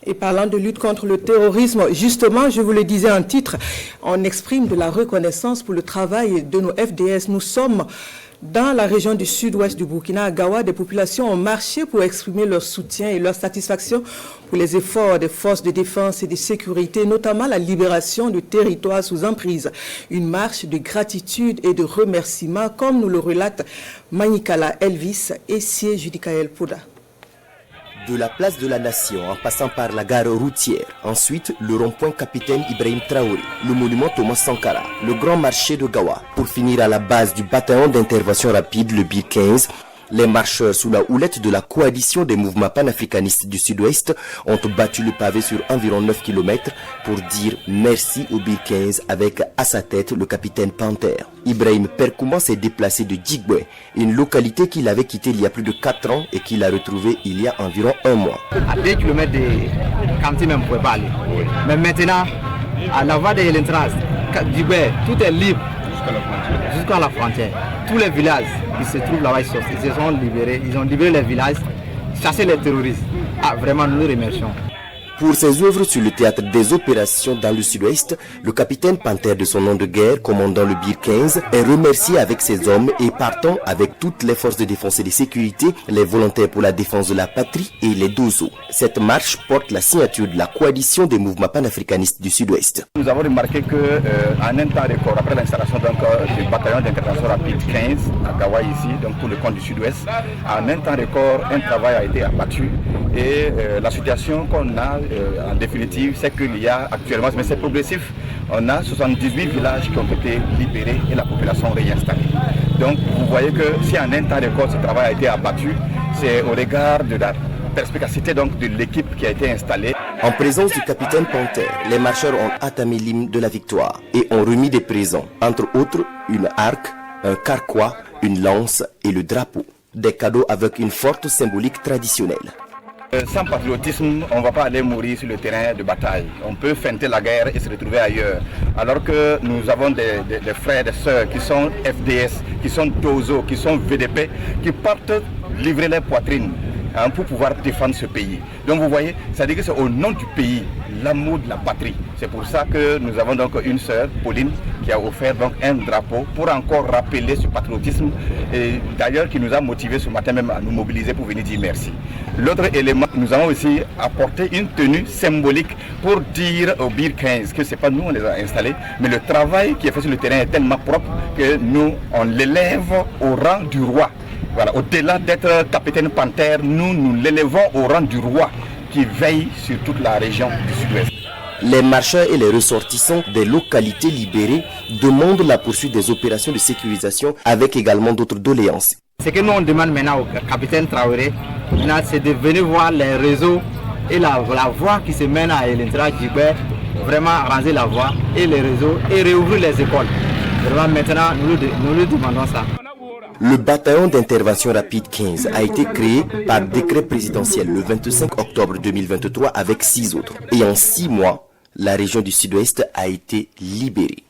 Et parlant de lutte contre le terrorisme, justement, je vous le disais en titre, on exprime de la reconnaissance pour le travail de nos FDS. Nous sommes dans la région du sud-ouest du Burkina, à Gawa. Des populations ont marché pour exprimer leur soutien et leur satisfaction pour les efforts des forces de défense et de sécurité, notamment la libération de territoires sous emprise. Une marche de gratitude et de remerciement, comme nous le relate Manikala Elvis et Sié Judikael Pouda. De la place de la Nation en passant par la gare routière, ensuite le rond-point Capitaine Ibrahim Traoré, le monument Thomas Sankara, le grand marché de Gawa, pour finir à la base du bataillon d'intervention rapide, le BIR 15. Les marcheurs sous la houlette de la coalition des mouvements panafricanistes du Sud-Ouest ont battu le pavé sur environ 9 km pour dire merci au BIR 15 avec à sa tête le capitaine Panther. Ibrahim Perkouma s'est déplacé de Djigwe, une localité qu'il avait quittée il y a plus de 4 ans et qu'il a retrouvée il y a environ 1 mois. À 2 km de Kamti même, on ne pouvait pas aller. Mais maintenant, à la voie de l'entrance, Djigwe, tout est libre jusqu'à la frontière. Tous les villages qui se trouvent là-bas, ils se sont libérés. Ils ont libéré les villages, chassé les terroristes. Ah, vraiment, nous les remercions. Pour ses œuvres sur le théâtre des opérations dans le sud-ouest, le capitaine Panther de son nom de guerre, commandant le BIR 15, est remercié avec ses hommes et partant avec toutes les forces de défense et de sécurité, les volontaires pour la défense de la patrie et les DOSO. Cette marche porte la signature de la coalition des mouvements panafricanistes du sud-ouest. Nous avons remarqué qu'en un temps record, après l'installation du bataillon d'intervention rapide 15 à Gawa ici, donc pour le compte du sud-ouest, en un temps record, un travail a été abattu et la situation qu'on a en définitive, c'est qu'il y a actuellement, mais c'est progressif, on a 78 villages qui ont été libérés et la population réinstallée. Donc vous voyez que si en un temps record ce travail a été abattu, c'est au regard de la perspicacité donc de l'équipe qui a été installée. En présence du capitaine Panther, les marcheurs ont attamé l'hymne de la victoire et ont remis des présents, entre autres une arc, un carquois, une lance et le drapeau. Des cadeaux avec une forte symbolique traditionnelle. Sans patriotisme, on ne va pas aller mourir sur le terrain de bataille. On peut feinter la guerre et se retrouver ailleurs. Alors que nous avons des frères et des sœurs qui sont FDS, qui sont DOSO, qui sont VDP, qui partent livrer leur poitrine pour pouvoir défendre ce pays. Donc vous voyez, ça veut dire que c'est au nom du pays, l'amour de la patrie. C'est pour ça que nous avons donc une sœur, Pauline, qui a offert donc un drapeau pour encore rappeler ce patriotisme et d'ailleurs qui nous a motivés ce matin même à nous mobiliser pour venir dire merci. L'autre élément, nous avons aussi apporté une tenue symbolique pour dire au BIR 15 que ce n'est pas nous on les a installés, mais le travail qui est fait sur le terrain est tellement propre que nous on l'élève au rang du roi. Voilà, au-delà d'être capitaine Panther, nous l'élevons au rang du roi qui veille sur toute la région du sud-ouest. Les marcheurs et les ressortissants des localités libérées demandent la poursuite des opérations de sécurisation avec également d'autres doléances. Ce que nous on demande maintenant au capitaine Traoré, c'est de venir voir les réseaux et la voie qui se mène à Elentra Djigwe, vraiment ranger la voie et les réseaux et réouvrir les écoles. Vraiment maintenant nous lui demandons ça. Le bataillon d'intervention rapide 15 a été créé par décret présidentiel le 25 octobre 2023 avec 6 autres. Et en 6 mois, la région du sud-ouest a été libérée.